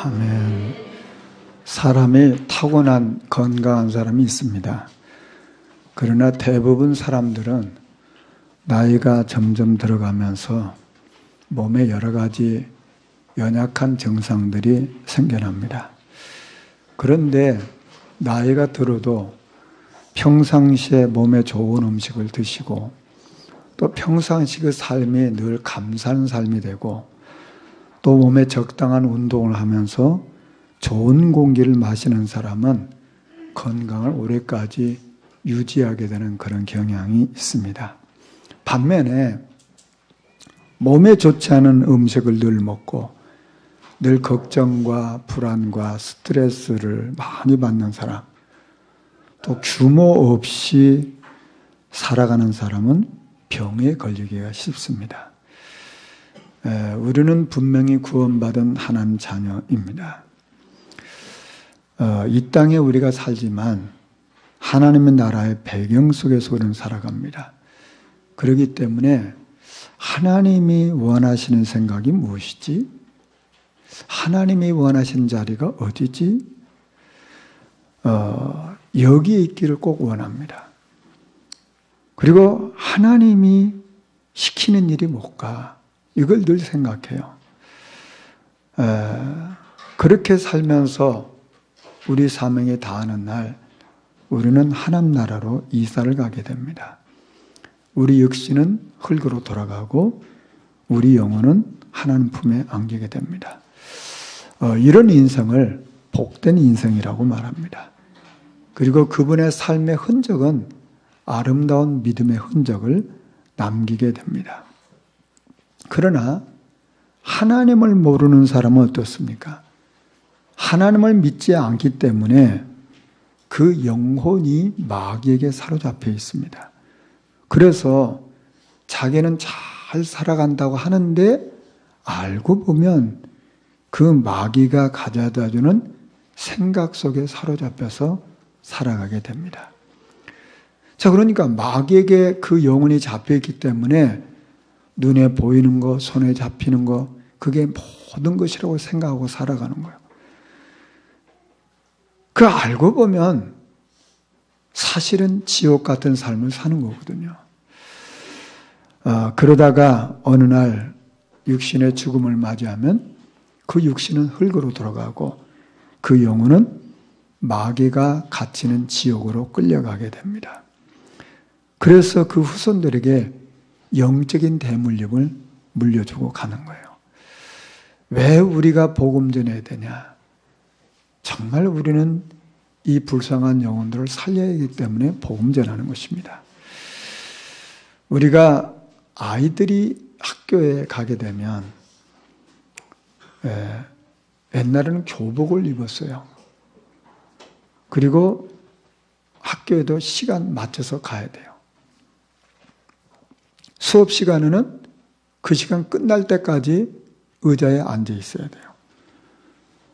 아멘. 사람이 타고난 건강한 사람이 있습니다. 그러나 대부분 사람들은 나이가 점점 들어가면서 몸에 여러 가지 연약한 증상들이 생겨납니다. 그런데 나이가 들어도 평상시에 몸에 좋은 음식을 드시고 또 평상시 그 삶이 늘 감사한 삶이 되고 또 몸에 적당한 운동을 하면서 좋은 공기를 마시는 사람은 건강을 오래까지 유지하게 되는 그런 경향이 있습니다. 반면에 몸에 좋지 않은 음식을 늘 먹고 늘 걱정과 불안과 스트레스를 많이 받는 사람, 또 규모 없이 살아가는 사람은 병에 걸리기가 쉽습니다. 우리는 분명히 구원받은 하나님 자녀입니다. 이 땅에 우리가 살지만 하나님의 나라의 배경 속에서 우리는 살아갑니다. 그렇기 때문에 하나님이 원하시는 생각이 무엇이지? 하나님이 원하시는 자리가 어디지? 여기에 있기를 꼭 원합니다. 그리고 하나님이 시키는 일이 뭘까? 이걸 늘 생각해요. 그렇게 살면서 우리 사명에 다하는 날 우리는 하나님 나라로 이사를 가게 됩니다. 우리 역시는 흙으로 돌아가고 우리 영혼은 하나님 품에 안기게 됩니다. 이런 인생을 복된 인생이라고 말합니다. 그리고 그분의 삶의 흔적은 아름다운 믿음의 흔적을 남기게 됩니다. 그러나 하나님을 모르는 사람은 어떻습니까? 하나님을 믿지 않기 때문에 그 영혼이 마귀에게 사로잡혀 있습니다. 그래서 자기는 잘 살아간다고 하는데 알고 보면 그 마귀가 가져다주는 생각 속에 사로잡혀서 살아가게 됩니다. 자, 그러니까 마귀에게 그 영혼이 잡혀있기 때문에 눈에 보이는 거, 손에 잡히는 거, 그게 모든 것이라고 생각하고 살아가는 거예요. 그 알고 보면 사실은 지옥 같은 삶을 사는 거거든요. 그러다가 어느 날 육신의 죽음을 맞이하면 그 육신은 흙으로 돌아가고 그 영혼은 마귀가 갇히는 지옥으로 끌려가게 됩니다. 그래서 그 후손들에게 영적인 대물림을 물려주고 가는 거예요. 왜 우리가 복음 전해야 되냐? 정말 우리는 이 불쌍한 영혼들을 살려야 하기 때문에 복음 전하는 것입니다. 우리가 아이들이 학교에 가게 되면 옛날에는 교복을 입었어요. 그리고 학교에도 시간 맞춰서 가야 돼요. 수업 시간에는 그 시간 끝날 때까지 의자에 앉아 있어야 돼요.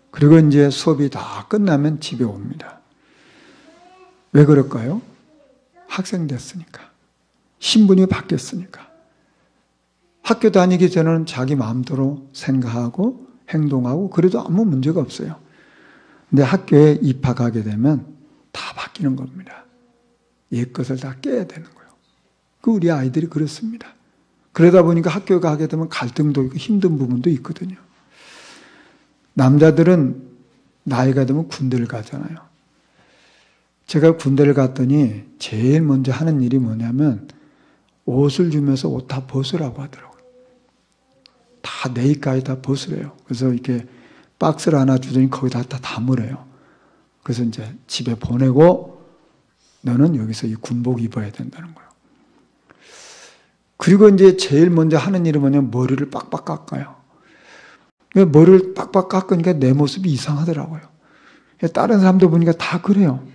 그리고 이제 수업이 다 끝나면 집에 옵니다. 왜 그럴까요? 학생 됐으니까. 신분이 바뀌었으니까. 학교 다니기 전에는 자기 마음대로 생각하고 행동하고 그래도 아무 문제가 없어요. 근데 학교에 입학하게 되면 다 바뀌는 겁니다. 옛것을 다 깨야 되는 거예요. 우리 아이들이 그렇습니다. 그러다 보니까 학교에 가게 되면 갈등도 있고 힘든 부분도 있거든요. 남자들은 나이가 되면 군대를 가잖아요. 제가 군대를 갔더니 제일 먼저 하는 일이 뭐냐면 옷을 주면서 옷 다 벗으라고 하더라고요. 다 내일까지 다 벗으래요. 그래서 이렇게 박스를 하나 주더니 거기다 다 담으래요. 그래서 이제 집에 보내고 너는 여기서 이 군복 입어야 된다는 거예요. 그리고 이제 제일 먼저 하는 일은 뭐냐면 머리를 빡빡 깎아요. 머리를 빡빡 깎으니까 내 모습이 이상하더라고요. 다른 사람들 보니까 다 그래요.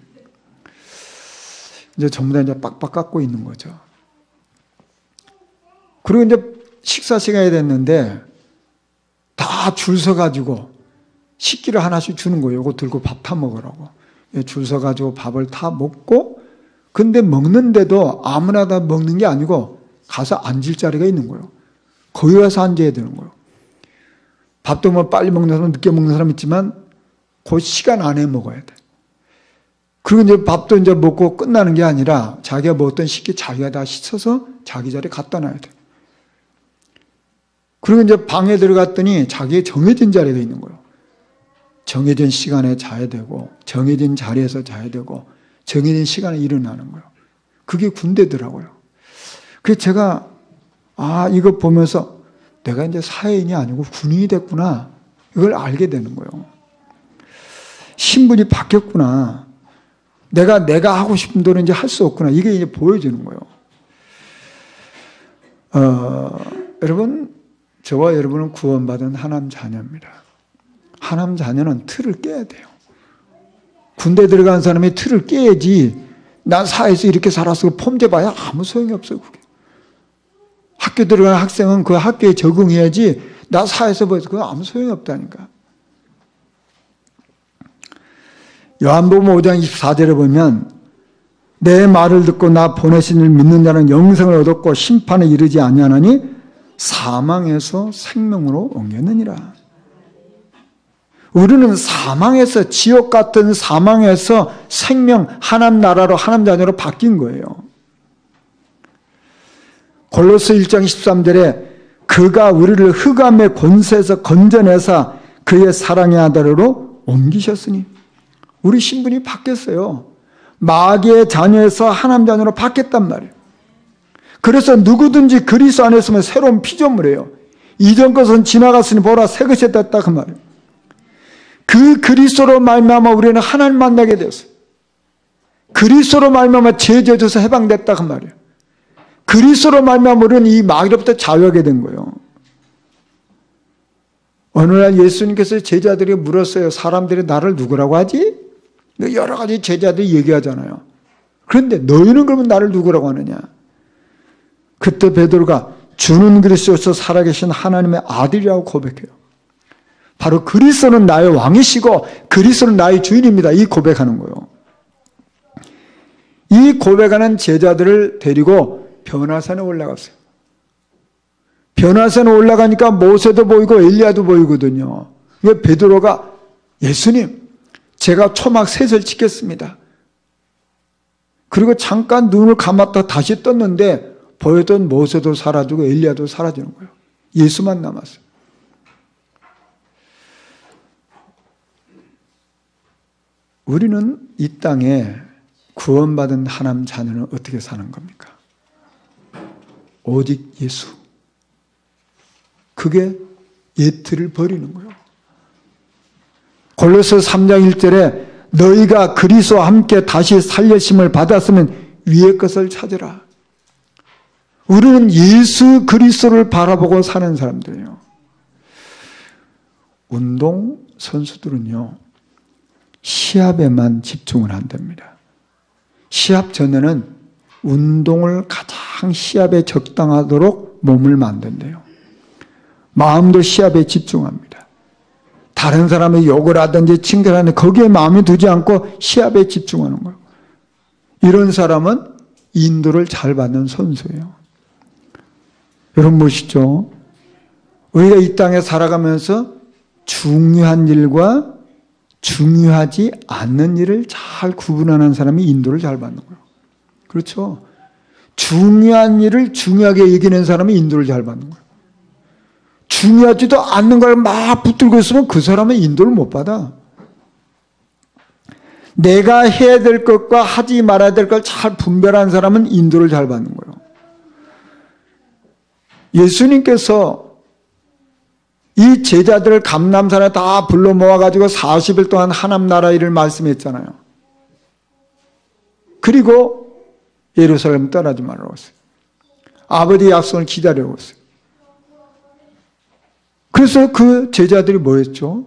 이제 전부 다 이제 빡빡 깎고 있는 거죠. 그리고 이제 식사 시간이 됐는데 다 줄 서가지고 식기를 하나씩 주는 거예요. 이거 들고 밥 타 먹으라고. 줄 서가지고 밥을 다 먹고 근데 먹는데도 아무나 다 먹는 게 아니고 가서 앉을 자리가 있는 거예요. 거기 가서 앉아야 되는 거예요. 밥도 뭐 빨리 먹는 사람, 늦게 먹는 사람 있지만 그 시간 안에 먹어야 돼. 그리고 이제 밥도 이제 먹고 끝나는 게 아니라 자기가 먹었던 식기 자기가 다 씻어서 자기 자리에 갖다 놔야 돼. 그리고 이제 방에 들어갔더니 자기의 정해진 자리가 있는 거예요. 정해진 시간에 자야 되고, 정해진 자리에서 자야 되고, 정해진 시간에 일어나는 거예요. 그게 군대더라고요. 그래서 제가, 이거 보면서 내가 이제 사회인이 아니고 군인이 됐구나. 이걸 알게 되는 거예요. 신분이 바뀌었구나. 내가 하고 싶은 대로 이제 할 수 없구나. 이게 이제 보여지는 거예요. 여러분, 저와 여러분은 구원받은 하나님 자녀입니다. 하나님 자녀는 틀을 깨야 돼요. 군대 들어간 사람이 틀을 깨야지, 난 사회에서 이렇게 살아서 폼잡아야 아무 소용이 없어요, 그게. 학교 들어가는 학생은 그 학교에 적응해야지, 나 사회에서 보여서 그거 아무 소용이 없다니까. 요한복음 5장 24절에 보면, 내 말을 듣고 나 보내신 이를 믿는 자는 영생을 얻었고 심판에 이르지 아니하나니 사망에서 생명으로 옮겼느니라. 우리는 사망에서, 지옥 같은 사망에서 생명, 하나님 나라로, 하나님 자녀로 바뀐 거예요. 골로새 1장 13절에 그가 우리를 흑암의 권세에서 건져내사 그의 사랑의 아들로 옮기셨으니, 우리 신분이 바뀌었어요. 마귀의 자녀에서 하나님 자녀로 바뀌었단 말이에요. 그래서 누구든지 그리스도 안에 있으면 새로운 피조물이에요. 이전 것은 지나갔으니 보라 새 것이 됐다 그 말이에요. 그 그리스도로 말미암아 우리는 하나님 만나게 되었어요. 그리스도로 말미암아 죄 저주에서 해방됐다 그 말이에요. 그리스도로 말미암아 우리는 이 마귀로부터 자유하게 된 거예요. 어느 날 예수님께서 제자들이 물었어요. 사람들이 나를 누구라고 하지? 여러 가지 제자들이 얘기하잖아요. 그런데 너희는 그러면 나를 누구라고 하느냐? 그때 베드로가 주는 그리스도로서 살아계신 하나님의 아들이라고 고백해요. 바로 그리스도는 나의 왕이시고 그리스도는 나의 주인입니다. 이 고백하는 거예요. 이 고백하는 제자들을 데리고 변화산에 올라갔어요. 변화산에 올라가니까 모세도 보이고 엘리야도 보이거든요. 베드로가 예수님, 제가 초막 셋을 지켰습니다. 그리고 잠깐 눈을 감았다 다시 떴는데 보였던 모세도 사라지고 엘리야도 사라지는 거예요. 예수만 남았어요. 우리는 이 땅에 구원받은 하나님 자녀는 어떻게 사는 겁니까? 오직 예수. 그게 예틀을 버리는 거예요. 골로새 3장 1절에 너희가 그리스도와 함께 다시 살려심을 받았으면 위의 것을 찾으라. 우리는 예수 그리스도를 바라보고 사는 사람들이에요. 운동 선수들은요, 시합에만 집중을 한답니다. 시합 전에는 운동을 가장 시합에 적당하도록 몸을 만든대요. 마음도 시합에 집중합니다. 다른 사람의 욕을 하든지 칭찬하는데 거기에 마음이 두지 않고 시합에 집중하는 거예요. 이런 사람은 인도를 잘 받는 선수예요. 여러분 보시죠. 우리가 이 땅에 살아가면서 중요한 일과 중요하지 않는 일을 잘 구분하는 사람이 인도를 잘 받는 거예요. 그렇죠? 중요한 일을 중요하게 이기는 사람이 인도를 잘 받는 거예요. 중요하지도 않는 걸 막 붙들고 있으면 그 사람은 인도를 못 받아. 내가 해야 될 것과 하지 말아야 될 걸 잘 분별하는 사람은 인도를 잘 받는 거예요. 예수님께서 이 제자들을 감람산에 다 불러 모아가지고 40일 동안 하나님 나라 일을 말씀했잖아요. 그리고 예루살렘 떠나지 말라고 했어요. 아버지의 약속을 기다리라고 했어요. 그래서 그 제자들이 뭐였죠?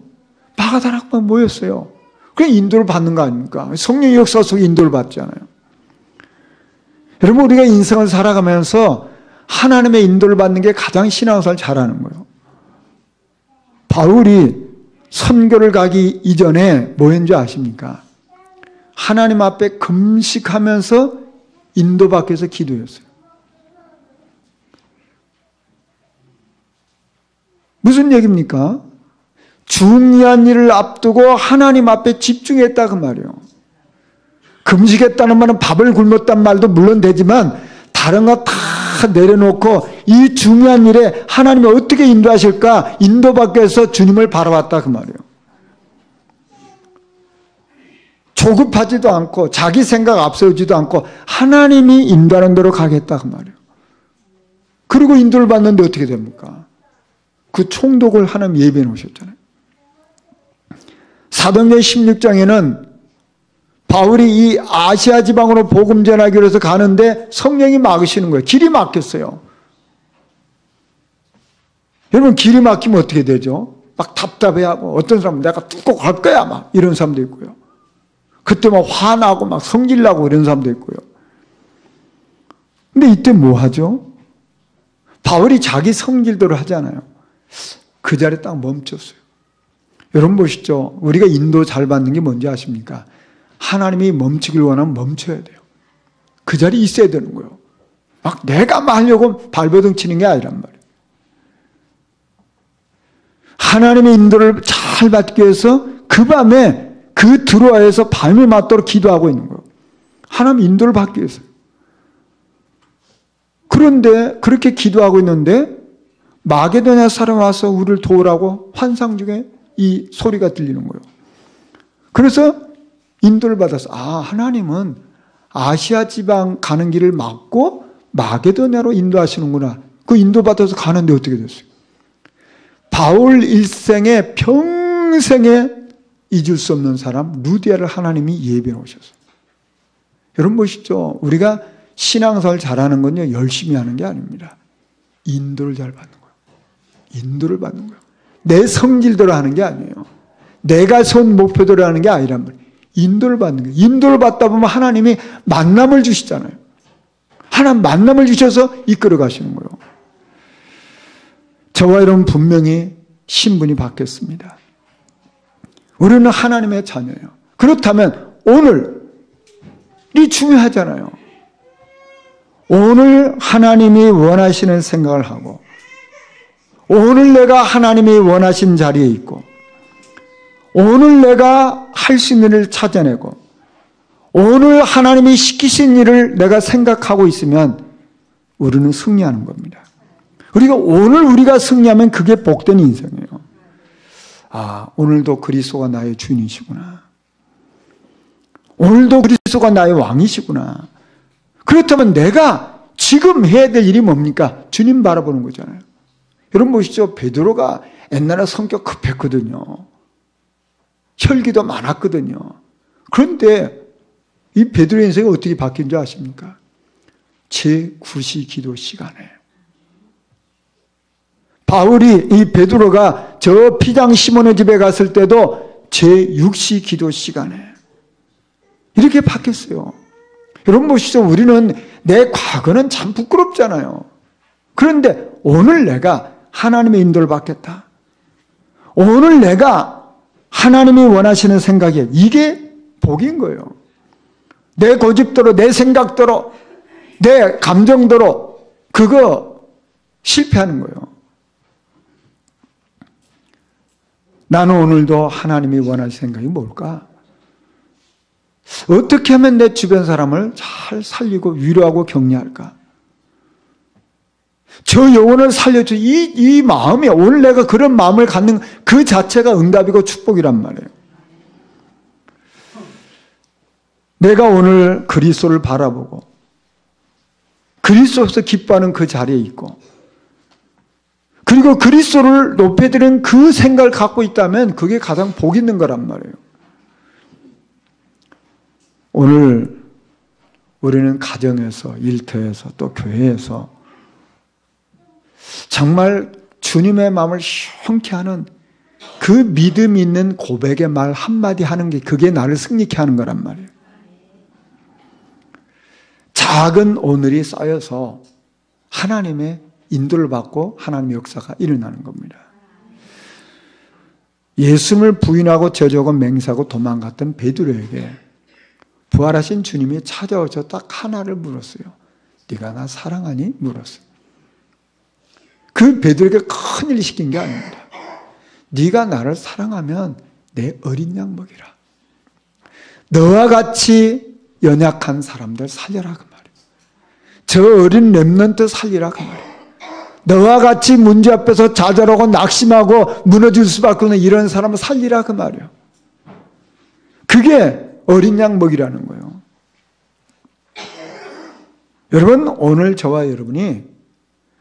마가다락방 모였어요. 그게 인도를 받는 거 아닙니까? 성령의 역사 속에 인도를 받잖아요. 여러분, 우리가 인생을 살아가면서 하나님의 인도를 받는 게 가장 신앙생활 잘하는 거예요. 바울이 선교를 가기 이전에 뭐 했는지 아십니까? 하나님 앞에 금식하면서 인도받기 위해서 기도했어요. 무슨 얘기입니까? 중요한 일을 앞두고 하나님 앞에 집중했다 그 말이에요. 금식했다는 말은 밥을 굶었단 말도 물론 되지만 다른 거 다 내려놓고 이 중요한 일에 하나님이 어떻게 인도하실까 인도받기 위해서 주님을 바라봤다 그 말이에요. 조급하지도 않고 자기 생각 앞세우지도 않고 하나님이 인도하는 대로 가겠다 그 말이에요. 그리고 인도를 받는데 어떻게 됩니까? 그 총독을 하나님 예비해 놓으셨잖아요. 사도행전 16장에는 바울이 이 아시아 지방으로 복음 전하기 위해서 가는데 성령이 막으시는 거예요. 길이 막혔어요. 여러분 길이 막히면 어떻게 되죠? 막 답답해하고 어떤 사람은 내가 뚫고 갈 거야 막 이런 사람도 있고요. 그때 막 화나고 막 성질나고 이런 사람도 있고요. 근데 이때 뭐 하죠? 바울이 자기 성질대로 하잖아요. 그 자리에 딱 멈췄어요. 여러분 보시죠. 우리가 인도 잘 받는 게 뭔지 아십니까? 하나님이 멈추길 원하면 멈춰야 돼요. 그 자리에 있어야 되는 거예요. 막 내가 막 하려고 발버둥 치는 게 아니란 말이에요. 하나님의 인도를 잘 받기 위해서 그 밤에 그 드로아에서 밤이 맞도록 기도하고 있는 거예요. 하나님 인도를 받기 위해서. 그런데 그렇게 기도하고 있는데 마게도냐 사람 와서 우리를 도우라고 환상 중에 이 소리가 들리는 거예요. 그래서 인도를 받아서 하나님은 아시아 지방 가는 길을 막고 마게도냐로 인도하시는구나. 그 인도받아서 가는데 어떻게 됐어요? 바울 일생에 평생에 잊을 수 없는 사람 루디아를 하나님이 예비해 놓으셨어요. 여러분 보시죠. 우리가 신앙생활 잘하는 건요 열심히 하는 게 아닙니다. 인도를 잘 받는 거예요. 인도를 받는 거예요. 내 성질대로 하는 게 아니에요. 내가 세운 목표대로 하는 게 아니란 말이에요. 인도를 받는 거예요. 인도를 받다 보면 하나님이 만남을 주시잖아요. 하나님 만남을 주셔서 이끌어 가시는 거예요. 저와 여러분 분명히 신분이 바뀌었습니다. 우리는 하나님의 자녀예요. 그렇다면 오늘이 중요하잖아요. 오늘 하나님이 원하시는 생각을 하고 오늘 내가 하나님이 원하신 자리에 있고 오늘 내가 할 수 있는 일을 찾아내고 오늘 하나님이 시키신 일을 내가 생각하고 있으면 우리는 승리하는 겁니다. 오늘 우리가 승리하면 그게 복된 인생이에요. 오늘도 그리스도가 나의 주인이시구나. 오늘도 그리스도가 나의 왕이시구나. 그렇다면 내가 지금 해야 될 일이 뭡니까? 주님 바라보는 거잖아요. 여러분 보시죠. 베드로가 옛날에 성격 급했거든요. 혈기도 많았거든요. 그런데 이 베드로의 인생이 어떻게 바뀐 줄 아십니까? 제9시 기도 시간에 바울이 이 베드로가 저 피장 시몬의 집에 갔을 때도 제6시 기도 시간에 이렇게 바뀌었어요. 여러분 보시죠. 우리는 내 과거는 참 부끄럽잖아요. 그런데 오늘 내가 하나님의 인도를 받겠다. 오늘 내가 하나님이 원하시는 생각이에요. 이게 복인 거예요. 내 고집대로, 내 생각대로, 내 감정대로 그거 실패하는 거예요. 나는 오늘도 하나님이 원하시는 생각이 뭘까? 어떻게 하면 내 주변 사람을 잘 살리고 위로하고 격려할까? 저 영혼을 살려줘. 이 마음이 오늘 내가 그런 마음을 갖는 그 자체가 응답이고 축복이란 말이에요. 내가 오늘 그리스도를 바라보고 그리스도에서 기뻐하는 그 자리에 있고 그리고 그리스도를 높여드리는 그 생각을 갖고 있다면 그게 가장 복 있는 거란 말이에요. 오늘 우리는 가정에서, 일터에서, 또 교회에서 정말 주님의 마음을 시원케 하는 그 믿음 있는 고백의 말 한마디 하는 게 그게 나를 승리케 하는 거란 말이에요. 작은 오늘이 쌓여서 하나님의 인도를 받고 하나님의 역사가 일어나는 겁니다. 예수님을 부인하고 저주하고 맹세하고 도망갔던 베드로에게 부활하신 주님이 찾아오셔서 딱 하나를 물었어요. 네가 나 사랑하니? 물었어요. 그 베드로에게 큰일 시킨 게 아닙니다. 네가 나를 사랑하면 내 어린 양 먹이라. 너와 같이 연약한 사람들 살려라 그 말이에요. 저 어린 렘넌트 살리라 그 말이에요. 너와 같이 문제 앞에서 좌절하고 낙심하고 무너질 수밖에 없는 이런 사람을 살리라 그 말이에요. 그게 어린 양 먹이라는 거예요. 여러분, 오늘 저와 여러분이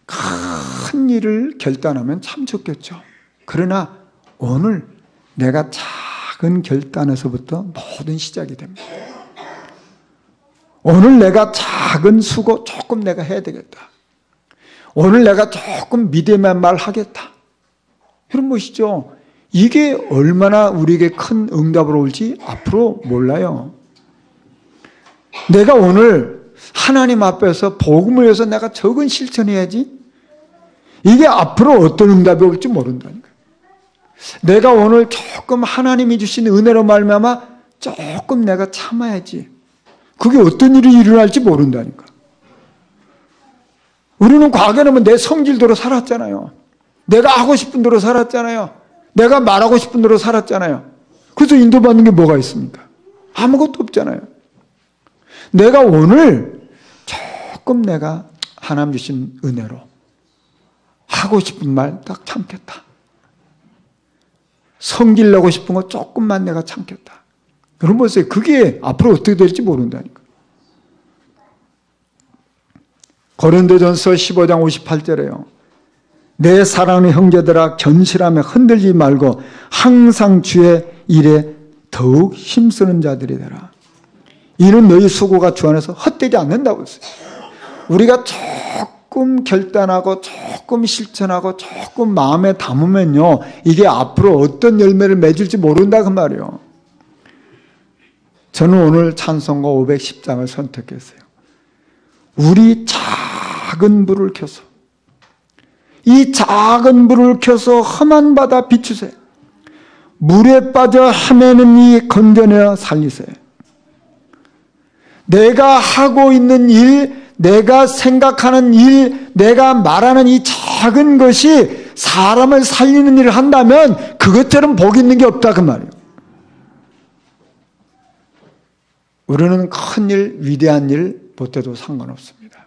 큰 일을 결단하면 참 좋겠죠. 그러나 오늘 내가 작은 결단에서부터 모든 시작이 됩니다. 오늘 내가 작은 수고 조금 내가 해야 되겠다. 오늘 내가 조금 믿음의 말 하겠다. 이런 것이죠. 이게 얼마나 우리에게 큰 응답을 올지 앞으로 몰라요. 내가 오늘 하나님 앞에서 복음을 위해서 내가 적은 실천해야지. 이게 앞으로 어떤 응답이 올지 모른다니까요. 내가 오늘 조금 하나님이 주신 은혜로 말미암아 조금 내가 참아야지. 그게 어떤 일이 일어날지 모른다니까. 우리는 과거에는 내 성질대로 살았잖아요. 내가 하고 싶은 대로 살았잖아요. 내가 말하고 싶은 대로 살았잖아요. 그래서 인도받는 게 뭐가 있습니까? 아무것도 없잖아요. 내가 오늘 조금 내가 하나님 주신 은혜로 하고 싶은 말 딱 참겠다. 성질내고 싶은 거 조금만 내가 참겠다. 여러분 보세요. 그게 앞으로 어떻게 될지 모른다니까. 고린도전서 15장 58절에요. 내 사랑하는 형제들아 견실하며 흔들리지 말고 항상 주의 일에 더욱 힘쓰는 자들이 되라. 이는 너희 수고가 주 안에서 헛되지 않는다고 했어요. 우리가 조금 결단하고 조금 실천하고 조금 마음에 담으면요, 이게 앞으로 어떤 열매를 맺을지 모른다 그 말이에요. 저는 오늘 찬송가 510장을 선택했어요. 우리 작은 불을 켜서, 이 작은 불을 켜서 험한 바다 비추세. 물에 빠져 헤매는 이 건져내어 살리세. 내가 하고 있는 일, 내가 생각하는 일, 내가 말하는 이 작은 것이 사람을 살리는 일을 한다면 그것처럼 복 있는 게 없다 그 말이에요. 우리는 큰 일, 위대한 일 못해도 상관없습니다.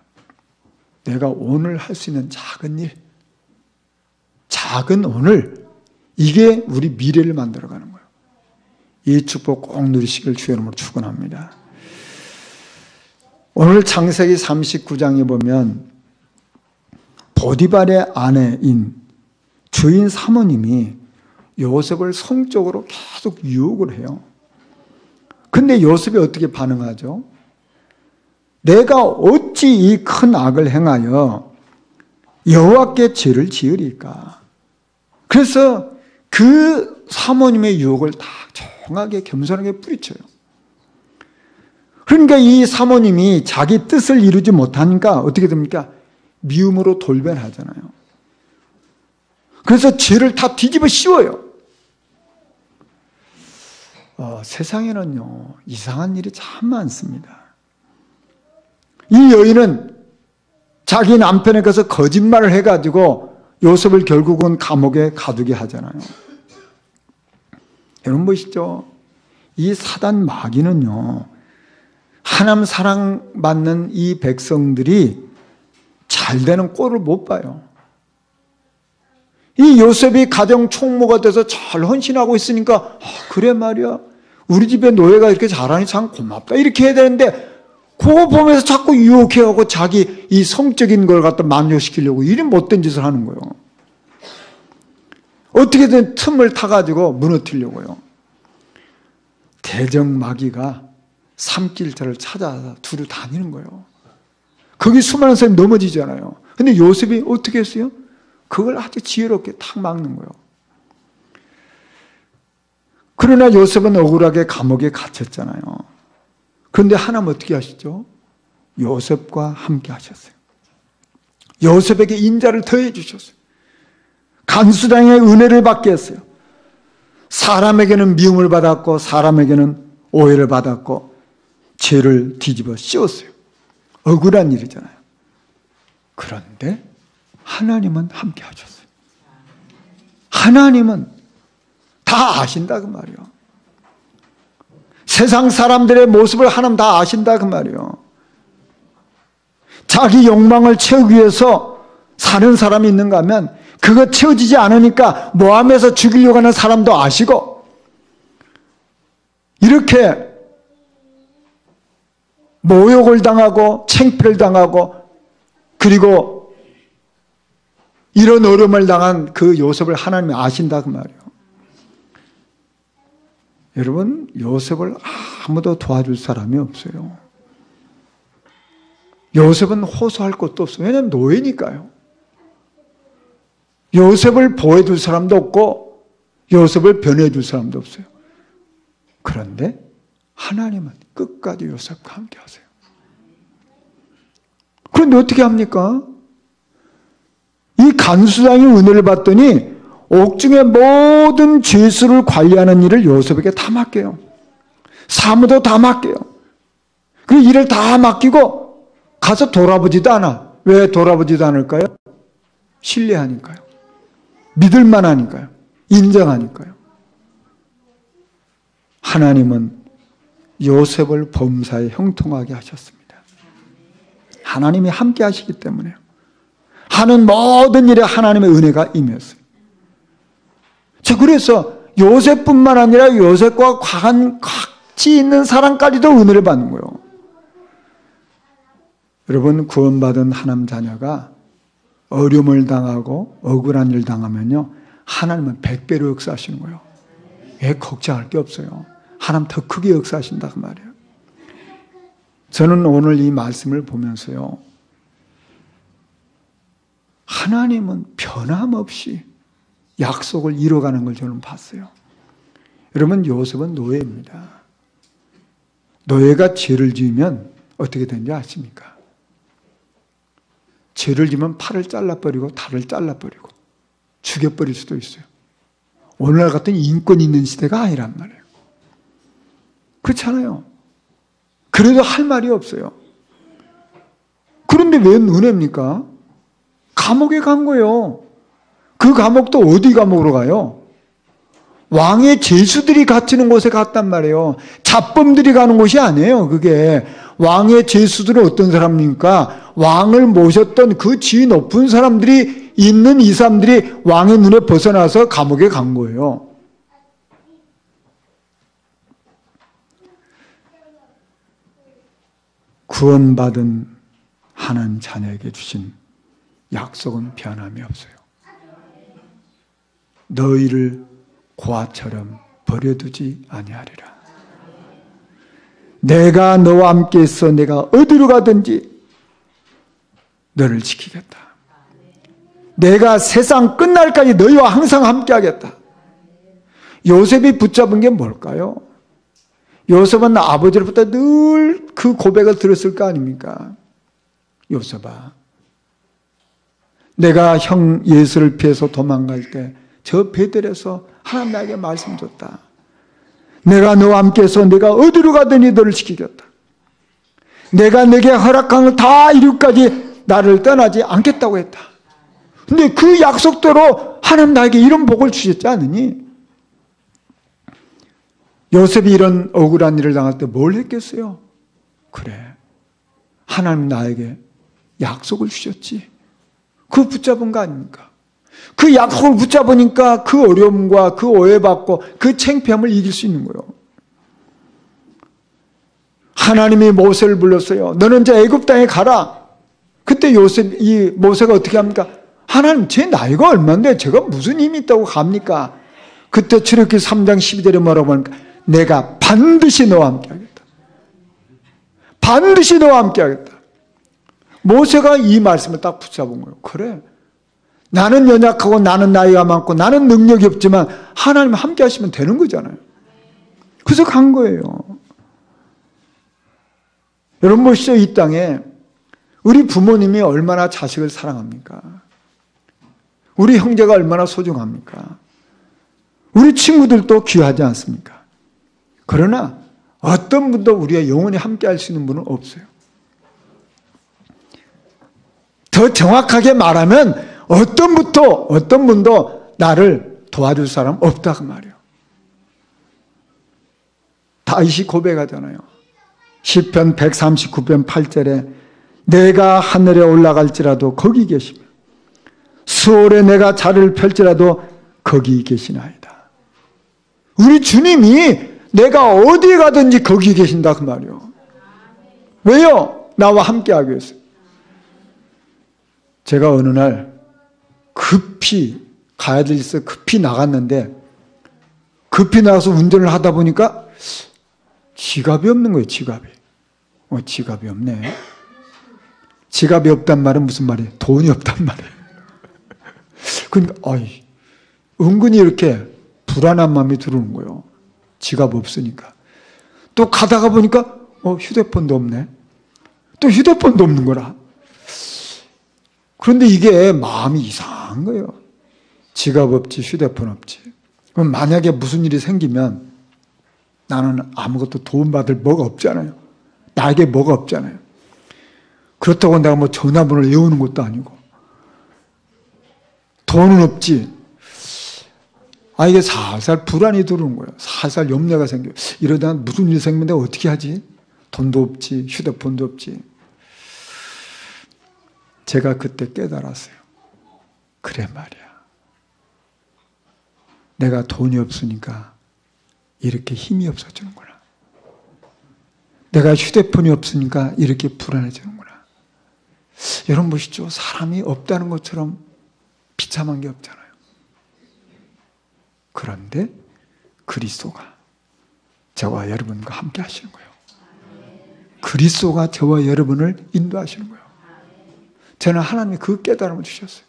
내가 오늘 할 수 있는 작은 일, 작은 오늘, 이게 우리 미래를 만들어가는 거예요. 이 축복 꼭 누리시길 주의 이름으로 축원합니다. 오늘 창세기 39장에 보면 보디발의 아내인 주인 사모님이 요셉을 성적으로 계속 유혹을 해요. 근데 요셉이 어떻게 반응하죠? 내가 어찌 이 큰 악을 행하여 여호와께 죄를 지으리까? 그래서 그 사모님의 유혹을 다 정하게 겸손하게 뿌리쳐요. 그러니까 이 사모님이 자기 뜻을 이루지 못하니까 어떻게 됩니까? 미움으로 돌변하잖아요. 그래서 죄를 다 뒤집어 씌워요. 세상에는요, 이상한 일이 참 많습니다. 이 여인은 자기 남편에 가서 거짓말을 해가지고 요셉을 결국은 감옥에 가두게 하잖아요. 여러분 보시죠. 이 사단 마귀는요, 하나님 사랑받는 이 백성들이 잘 되는 꼴을 못 봐요. 이 요셉이 가정 총무가 돼서 잘 헌신하고 있으니까 그래 말이야, 우리 집에 노예가 이렇게 잘하니 참 고맙다 이렇게 해야 되는데 그거 보면서 자꾸 유혹해하고 자기 이 성적인 걸 갖다 만족시키려고 이런 못된 짓을 하는 거예요. 어떻게든 틈을 타가지고 무너뜨리려고요. 대적마귀가 산길들을 찾아서 두루 다니는 거예요. 거기 수많은 사람이 넘어지잖아요. 근데 요셉이 어떻게 했어요? 그걸 아주 지혜롭게 탁 막는 거예요. 그러나 요셉은 억울하게 감옥에 갇혔잖아요. 그런데 하나님 어떻게 하시죠? 요셉과 함께 하셨어요. 요셉에게 인자를 더해 주셨어요. 간수당의 은혜를 받게 했어요. 사람에게는 미움을 받았고 사람에게는 오해를 받았고 죄를 뒤집어 씌웠어요. 억울한 일이잖아요. 그런데 하나님은 함께 하셨어요. 하나님은 다 아신다 그 말이요. 세상 사람들의 모습을 하나님 다 아신다 그 말이요. 자기 욕망을 채우기 위해서 사는 사람이 있는가 하면 그거 채워지지 않으니까 모함해서 죽이려고 하는 사람도 아시고, 이렇게 모욕을 당하고 창피를 당하고 그리고 이런 어려움을 당한 그 요셉을 하나님이 아신다 그 말이에요. 여러분, 요셉을 아무도 도와줄 사람이 없어요. 요셉은 호소할 것도 없어요. 왜냐하면 노예니까요. 요셉을 보호해줄 사람도 없고 요셉을 변호해줄 사람도 없어요. 그런데 하나님은 끝까지 요셉과 함께 하세요. 그런데 어떻게 합니까? 이 간수장이 은혜를 받더니 옥중의 모든 죄수를 관리하는 일을 요셉에게 다 맡겨요. 사무도 다 맡겨요. 그 일을 다 맡기고 가서 돌아보지도 않아. 왜 돌아보지도 않을까요? 신뢰하니까요. 믿을만 하니까요. 인정하니까요. 하나님은 요셉을 범사에 형통하게 하셨습니다. 하나님이 함께 하시기 때문에요. 하는 모든 일에 하나님의 은혜가 임했어요. 자, 그래서 요셉뿐만 아니라 요셉과 같이 있는 사람까지도 은혜를 받는 거예요. 여러분, 구원받은 하나님 자녀가 어려움을 당하고 억울한 일을 당하면요, 하나님은 100배로 역사하시는 거예요. 왜 걱정할 게 없어요. 하나님 더 크게 역사하신다 그 말이에요. 저는 오늘 이 말씀을 보면서요, 하나님은 변함없이 약속을 이뤄가는 걸 저는 봤어요. 여러분, 요셉은 노예입니다. 노예가 죄를 지으면 어떻게 되는지 아십니까? 죄를 지으면 팔을 잘라버리고 다리를 잘라버리고 죽여버릴 수도 있어요. 오늘날 같은 인권 있는 시대가 아니란 말이에요. 그렇잖아요. 그래도 할 말이 없어요. 그런데 왜 은혜입니까? 감옥에 간 거예요. 그 감옥도 어디 감옥으로 가요? 왕의 죄수들이 갇히는 곳에 갔단 말이에요. 잡범들이 가는 곳이 아니에요. 그게 왕의 죄수들은 어떤 사람입니까? 왕을 모셨던 그 지위 높은 사람들이 있는 이 사람들이 왕의 눈에 벗어나서 감옥에 간 거예요. 구원받은 하나님 자녀에게 주신 약속은 변함이 없어요. 너희를 고아처럼 버려두지 아니하리라. 내가 너와 함께 있어 내가 어디로 가든지 너를 지키겠다. 내가 세상 끝날까지 너희와 항상 함께 하겠다. 요셉이 붙잡은 게 뭘까요? 요셉은 아버지로부터 늘 그 고백을 들었을 거 아닙니까? 요셉아, 내가 형 예수를 피해서 도망갈 때 저 베델에서 하나님 나에게 말씀 줬다. 내가 너와 함께해서 내가 어디로 가더니 너를 지키겠다. 내가 내게 허락한 걸 다 이루기까지 나를 떠나지 않겠다고 했다. 근데 그 약속대로 하나님 나에게 이런 복을 주셨지 않으니? 요셉이 이런 억울한 일을 당할 때 뭘 했겠어요? 그래, 하나님 나에게 약속을 주셨지. 그 붙잡은 거 아닙니까? 그 약속을 붙잡으니까 그 어려움과 그 오해받고 그 창피함을 이길 수 있는 거예요. 하나님이 모세를 불렀어요. 너는 이제 애굽 땅에 가라. 그때 이 모세가 어떻게 합니까? 하나님, 제 나이가 얼마인데 제가 무슨 힘이 있다고 갑니까? 그때 출애굽기 3장 12절에 뭐라고 하니까 내가 반드시 너와 함께 하겠다. 반드시 너와 함께 하겠다. 모세가 이 말씀을 딱 붙잡은 거예요. 그래, 나는 연약하고 나는 나이가 많고 나는 능력이 없지만 하나님 함께 하시면 되는 거잖아요. 그래서 간 거예요. 여러분 보시죠. 이 땅에 우리 부모님이 얼마나 자식을 사랑합니까? 우리 형제가 얼마나 소중합니까? 우리 친구들도 귀하지 않습니까? 그러나 어떤 분도 우리가 영원히 함께 할 수 있는 분은 없어요. 더 정확하게 말하면 어떤 분도 나를 도와줄 사람 없다 그 말이에요. 다윗이 고백하잖아요. 시편 139편 8절에 내가 하늘에 올라갈지라도 거기 계시며 수월에 내가 자리를 펼지라도 거기 계시나이다. 우리 주님이 내가 어디에 가든지 거기 계신다 그 말이요. 왜요? 나와 함께하기 위해서. 제가 어느 날 급히 가야 될 일이 급히 나갔는데 급히 나가서 운전을 하다 보니까 지갑이 없는 거예요. 지갑이. 지갑이 없네. 지갑이 없단 말은 무슨 말이에요? 돈이 없단 말이에요. 그러니까 은근히 이렇게 불안한 마음이 들어오는 거예요. 지갑 없으니까. 또 가다가 보니까 휴대폰도 없네. 또 휴대폰도 없는 거라. 그런데 이게 마음이 이상한 거예요. 지갑 없지, 휴대폰 없지. 그럼 만약에 무슨 일이 생기면 나는 아무것도 도움받을 뭐가 없잖아요. 나에게 뭐가 없잖아요. 그렇다고 내가 뭐 전화번호를 외우는 것도 아니고. 돈은 없지. 이게 살살 불안이 들어오는 거예요. 살살 염려가 생겨요. 이러다 무슨 일이 생기면 내가 어떻게 하지? 돈도 없지, 휴대폰도 없지. 제가 그때 깨달았어요. 그래 말이야. 내가 돈이 없으니까 이렇게 힘이 없어지는구나. 내가 휴대폰이 없으니까 이렇게 불안해지는구나. 여러분 보시죠. 사람이 없다는 것처럼 비참한 게 없잖아요. 그런데 그리스도가 저와 여러분과 함께 하시는 거예요. 그리스도가 저와 여러분을 인도하시는 거예요. 저는 하나님이 그 깨달음을 주셨어요.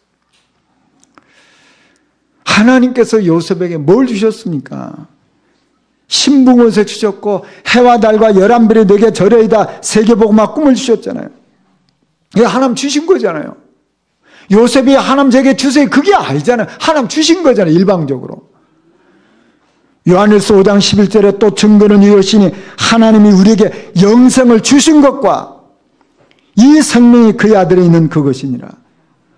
하나님께서 요셉에게 뭘 주셨습니까? 신붕옷을 주셨고 해와 달과 11별이 내게 절여이다 세계복음화 꿈을 주셨잖아요. 이거 하나님 주신 거잖아요. 요셉이 하나님 제게 주세요 그게 아니잖아요. 하나님 주신 거잖아요. 일방적으로. 요한일서 5장 11절에 또 증거는 이것이니 하나님이 우리에게 영생을 주신 것과 이 생명이 그의 아들에 있는 그것이니라.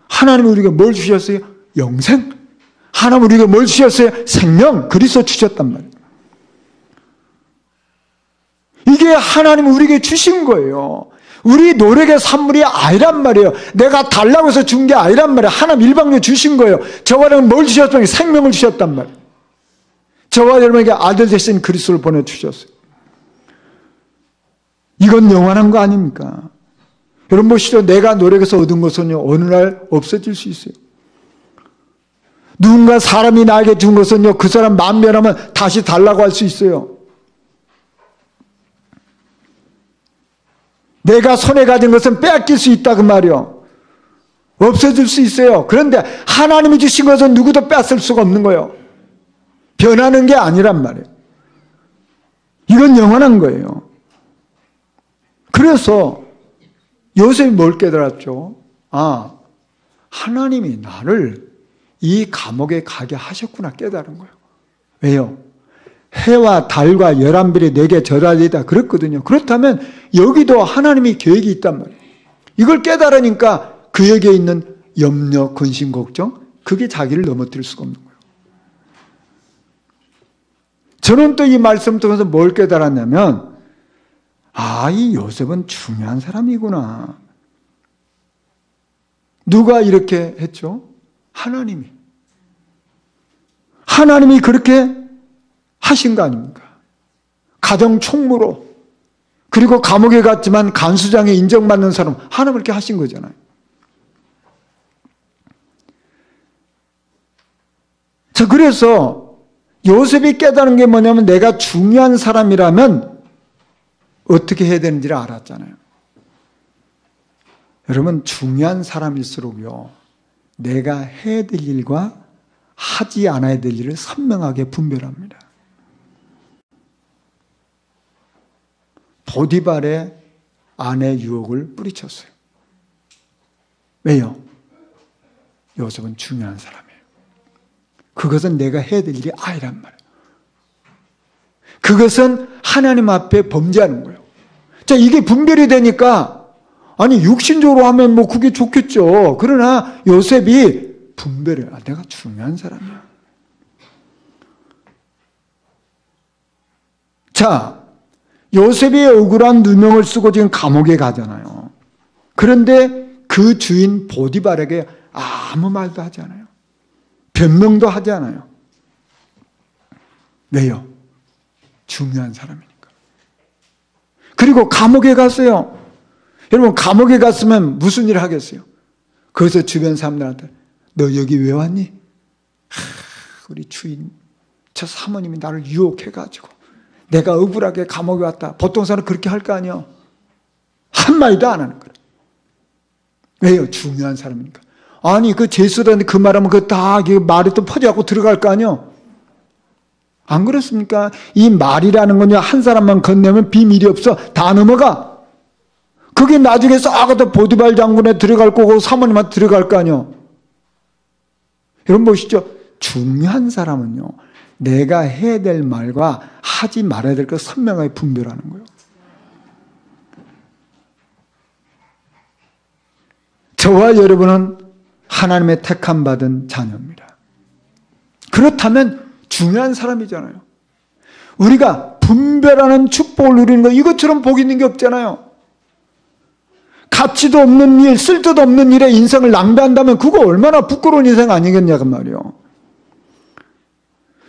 하나님이 우리에게 뭘 주셨어요? 영생. 하나님 우리에게 뭘 주셨어요? 생명. 그리스도 주셨단 말이에요. 이게 하나님이 우리에게 주신 거예요. 우리 노력의 산물이 아니란 말이에요. 내가 달라고 해서 준 게 아니란 말이에요. 하나님 일방적으로 주신 거예요. 저와 여러분 뭘 주셨다면 생명을 주셨단 말이에요. 저와 여러분에게 아들 대신 그리스도를 보내주셨어요. 이건 영원한 거 아닙니까? 여러분 보시죠. 내가 노력해서 얻은 것은요, 어느 날 없어질 수 있어요. 누군가 사람이 나에게 준 것은요, 그 사람 마음 변하면 다시 달라고 할 수 있어요. 내가 손에 가진 것은 빼앗길 수 있다 그 말이요. 없어질 수 있어요. 그런데 하나님이 주신 것은 누구도 뺏을 수가 없는 거예요. 변하는 게 아니란 말이에요. 이건 영원한 거예요. 그래서 요셉이 뭘 깨달았죠? 하나님이 나를 이 감옥에 가게 하셨구나 깨달은 거예요. 왜요? 해와 달과 11별이 내게 절하리다 그랬거든요. 그렇다면 여기도 하나님이 계획이 있단 말이에요. 이걸 깨달으니까 그에게 있는 염려, 근심, 걱정 그게 자기를 넘어뜨릴 수가 없는 거예요. 저는 또 이 말씀 통해서 뭘 깨달았냐면 이 요셉은 중요한 사람이구나. 누가 이렇게 했죠? 하나님이. 하나님이 그렇게 하신 거 아닙니까? 가정 총무로 그리고 감옥에 갔지만 간수장에 인정받는 사람 하나님 그렇게 하신 거잖아요. 자, 그래서 요셉이 깨달은 게 뭐냐면 내가 중요한 사람이라면 어떻게 해야 되는지를 알았잖아요. 여러분 중요한 사람일수록요 내가 해야 될 일과 하지 않아야 될 일을 선명하게 분별합니다. 보디발의 아내 유혹을 뿌리쳤어요. 왜요? 요셉은 중요한 사람이에요. 그것은 내가 해야 될 일이 아니란 말이에요. 그것은 하나님 앞에 범죄하는 거예요. 자, 이게 분별이 되니까 육신적으로 하면 뭐 그게 좋겠죠. 그러나 요셉이 분별해요. 내가 중요한 사람이야. 자, 요셉이 억울한 누명을 쓰고 지금 감옥에 가잖아요. 그런데 그 주인 보디발에게 아무 말도 하지 않아요. 변명도 하지 않아요. 왜요? 중요한 사람이니까. 그리고 감옥에 갔어요. 여러분, 감옥에 갔으면 무슨 일을 하겠어요? 거기서 주변 사람들한테 너 여기 왜 왔니? 우리 주인, 저 사모님이 나를 유혹해가지고 내가 억울하게 감옥에 왔다. 보통 사람은 그렇게 할 거 아니에요. 한마디도 안 하는 거예요. 왜요? 중요한 사람이니까. 아니, 그 제수라는데 그 말하면 그 다 말이 또 퍼져갖고 들어갈 거 아니에요? 안 그렇습니까? 이 말이라는 건요, 한 사람만 건네면 비밀이 없어. 다 넘어가. 그게 나중에 싹하다 보디발 장군에 들어갈 거고 사모님한테 들어갈 거 아니에요? 여러분 보시죠. 중요한 사람은요, 내가 해야 될 말과 하지 말아야 될 것 선명하게 분별하는 거예요. 저와 여러분은 하나님의 택함 받은 자녀입니다. 그렇다면 중요한 사람이잖아요. 우리가 분별하는 축복을 누리는 거 이것처럼 복 있는 게 없잖아요. 가치도 없는 일, 쓸데도 없는 일에 인생을 낭비한다면 그거 얼마나 부끄러운 인생 아니겠냐 그 말이에요.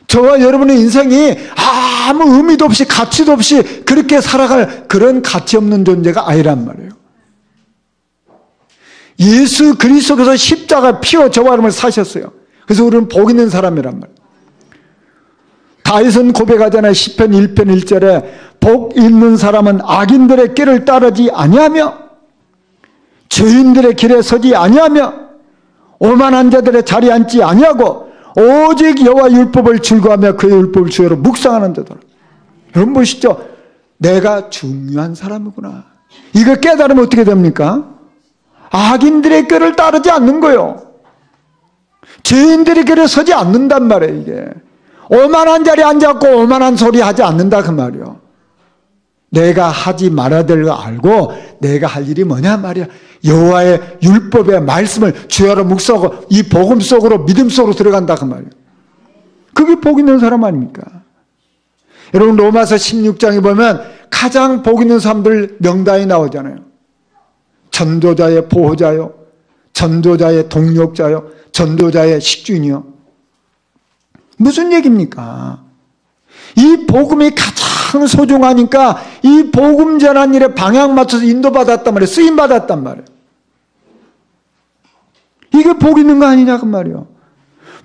저와 여러분의 인생이 아무 의미도 없이 가치도 없이 그렇게 살아갈 그런 가치 없는 존재가 아니란 말이에요. 예수 그리스도께서 십자가 피워 저와 여러분을 사셨어요. 그래서 우리는 복 있는 사람이란 말이에요. 다윗은 고백하잖아요. 시편 1편 1절에 복 있는 사람은 악인들의 길을 따르지 아니하며 죄인들의 길에 서지 아니하며 오만한 자들의 자리에 앉지 아니하고 오직 여호와 율법을 즐거워하며 그의 율법을 주야로 묵상하는 자들. 여러분 보시죠. 내가 중요한 사람이구나. 이거 깨달으면 어떻게 됩니까? 악인들의 길을 따르지 않는 거예요. 죄인들의 길에 서지 않는단 말이에요. 이게 오만한 자리에 앉았고 오만한 소리 하지 않는다 그 말이에요. 내가 하지 말아야 될 거 알고 내가 할 일이 뭐냐 말이야. 여호와의 율법의 말씀을 주야로 묵상하고 이 복음 속으로 믿음 속으로 들어간다 그 말이에요. 그게 복 있는 사람 아닙니까? 여러분 로마서 16장에 보면 가장 복 있는 사람들 명단이 나오잖아요. 전도자의 보호자요, 전도자의 동력자요, 전도자의 식주인이요. 무슨 얘기입니까? 이 복음이 가장 소중하니까 이 복음 전한 일에 방향 맞춰서 인도받았단 말이에요. 쓰임받았단 말이에요. 이게 복 있는 거 아니냐 그 말이에요.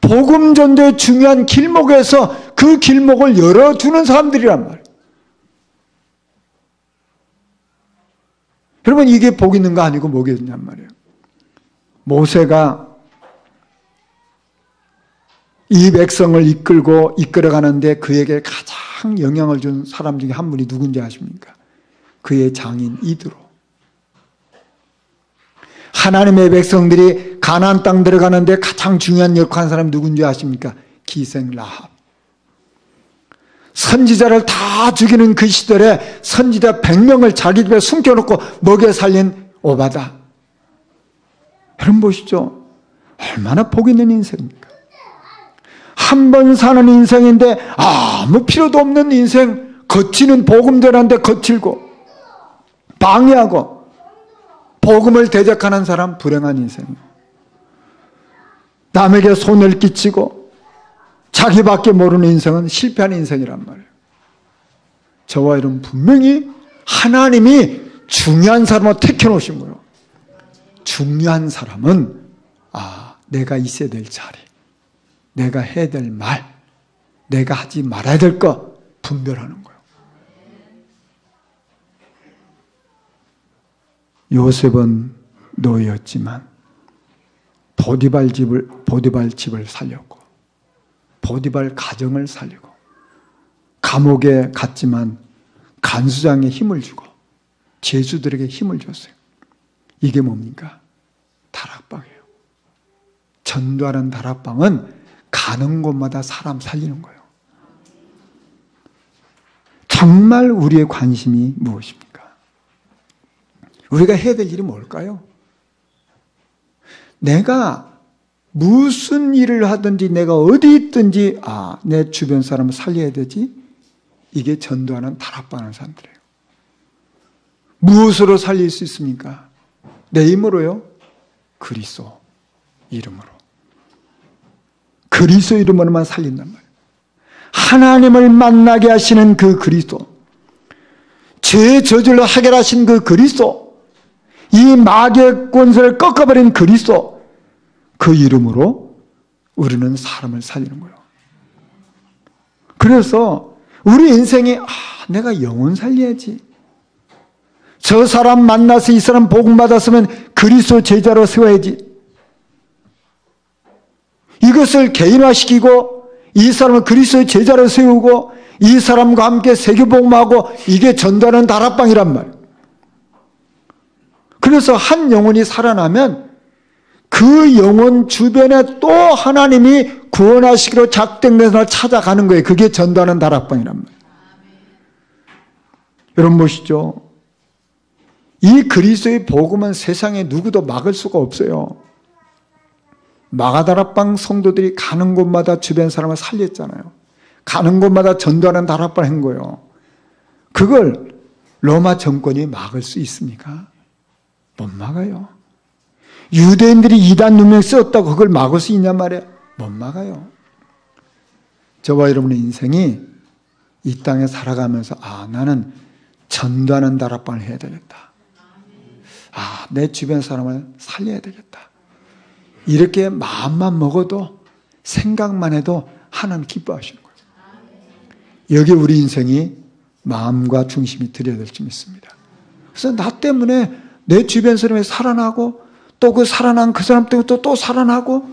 복음 전도의 중요한 길목에서 그 길목을 열어주는 사람들이란 말이에요. 여러분 이게 복 있는 거 아니고 뭐겠냔 말이에요. 모세가 이 백성을 이끌어가는데 그에게 가장 영향을 준 사람 중에 한 분이 누군지 아십니까? 그의 장인 이드로. 하나님의 백성들이 가나안 땅 들어가는데 가장 중요한 역할을 한 사람이 누군지 아십니까? 기생 라합. 선지자를 다 죽이는 그 시절에 선지자 100명을 자기 집에 숨겨놓고 먹여 살린 오바다. 여러분 보시죠. 얼마나 복 있는 인생입니까? 한 번 사는 인생인데 아무 필요도 없는 인생, 거치는 복음 전하는데 거칠고 방해하고 복음을 대적하는 사람 불행한 인생이에요. 남에게 손을 끼치고 자기밖에 모르는 인생은 실패한 인생이란 말이에요. 저와 여러분 분명히 하나님이 중요한 사람을 택해 놓으신 거예요. 중요한 사람은 내가 있어야 될 자리, 내가 해야 될 말, 내가 하지 말아야 될 거 분별하는 거예요. 요셉은 노예였지만 보디발 집을 살렸고 보디발 가정을 살리고 감옥에 갔지만 간수장에 힘을 주고 제수들에게 힘을 줬어요. 이게 뭡니까? 다락방이에요. 전도하는 다락방은 가는 곳마다 사람 살리는 거예요. 정말 우리의 관심이 무엇입니까? 우리가 해야 될 일이 뭘까요? 내가 무슨 일을 하든지 내가 어디 있든지 내 주변 사람을 살려야 되지. 이게 전도하는 다락방하는 사람들이에요. 무엇으로 살릴 수 있습니까? 내 힘으로요? 그리스도 이름으로. 그리스도 이름으로만 살린단 말이에요. 하나님을 만나게 하시는 그 그리스도, 죄의 저주를 해결하신 그 그리스도, 이 마귀의 권세를 꺾어버린 그리스도, 그 이름으로 우리는 사람을 살리는 거예요. 그래서 우리 인생에 내가 영혼 살려야지. 저 사람 만나서 이 사람 복음 받았으면 그리스도 제자로 세워야지. 이것을 개인화시키고 이 사람을 그리스도의 제자로 세우고 이 사람과 함께 세계복음하고 이게 전도하는 다락방이란 말이에요. 그래서 한 영혼이 살아나면 그 영혼 주변에 또 하나님이 구원하시기로 작정된 사람을 찾아가는 거예요. 그게 전도하는 다락방이란 말이에요. 여러분 보시죠. 이 그리스도의 복음은 세상에 누구도 막을 수가 없어요. 마가다락방 성도들이 가는 곳마다 주변 사람을 살렸잖아요. 가는 곳마다 전도하는 다락방을 한 거예요. 그걸 로마 정권이 막을 수 있습니까? 못 막아요. 유대인들이 이단 누명 쓰었다고 그걸 막을 수 있냔 말이에요. 못 막아요. 저와 여러분의 인생이 이 땅에 살아가면서 나는 전도하는 다락방을 해야 되겠다. 내 주변 사람을 살려야 되겠다. 이렇게 마음만 먹어도 생각만 해도 하나님 기뻐하시는 거예요. 여기 우리 인생이 마음과 중심이 들여야 될 줄 믿습니다. 그래서 나 때문에 내 주변 사람이 살아나고 또 그 살아난 그 사람 때문에 또 살아나고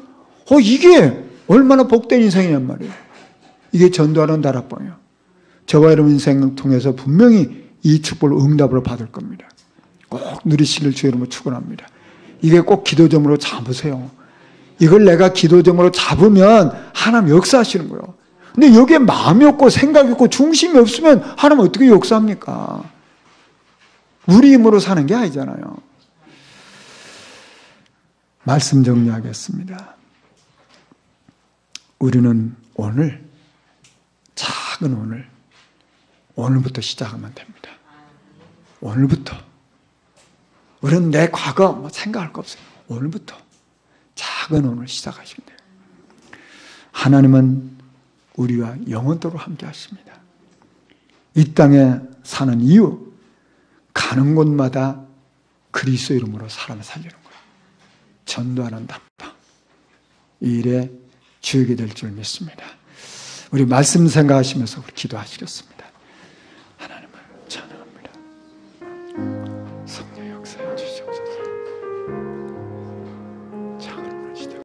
이게 얼마나 복된 인생이란 말이에요. 이게 전도하는 다락방이에요. 저와 여러분 인생을 통해서 분명히 이 축복을 응답으로 받을 겁니다. 꼭 누리시길 주의 이름으로 축원합니다. 이게 꼭 기도점으로 잡으세요. 이걸 내가 기도점으로 잡으면 하나님 역사하시는 거예요. 근데 여기에 마음이 없고 생각이 없고 중심이 없으면 하나님 어떻게 역사합니까? 우리 힘으로 사는 게 아니잖아요. 말씀 정리하겠습니다. 우리는 오늘, 작은 오늘부터 시작하면 됩니다. 오늘부터. 우리는 내 과거 생각할 거 없어요. 오늘부터 작은 오늘 시작하시면 돼요. 하나님은 우리와 영원토록 함께 하십니다. 이 땅에 사는 이유, 가는 곳마다 그리스도 이름으로 사람을 살리는 거예요. 전도하는 답방. 이 일에 주역이 될 줄 믿습니다. 우리 말씀 생각하시면서 기도하시겠습니다.